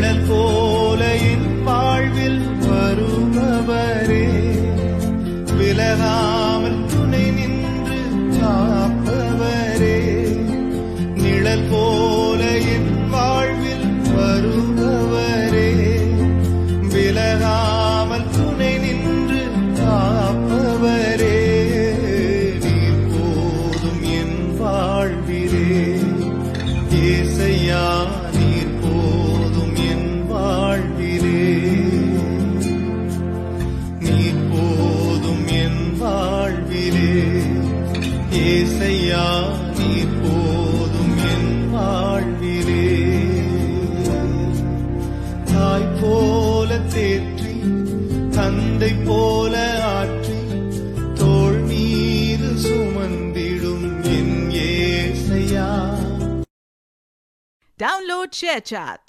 நிழல் போல என் வாழ்வில் வருபவரே, விலகாமல் துணை நின்று காப்பவரே. நிழல் போல என் வாழ்வில் வருபவரே, விலகாமல் துணை நின்று காப்பவரே. நீர் போதும் என் வாழ்விலே ஏசையா, நீர் போதும் என் வாழ்விலே. நீர் போதும் என் வாழ்விலே ஏசையா, நீர் போதும் என் வாழ்விலே. தாய் போல தேற்றி, தந்தை போல ஆற்றி, தோள் மீது சுமந்திடும் என் ஏசையா. Download ShareChat.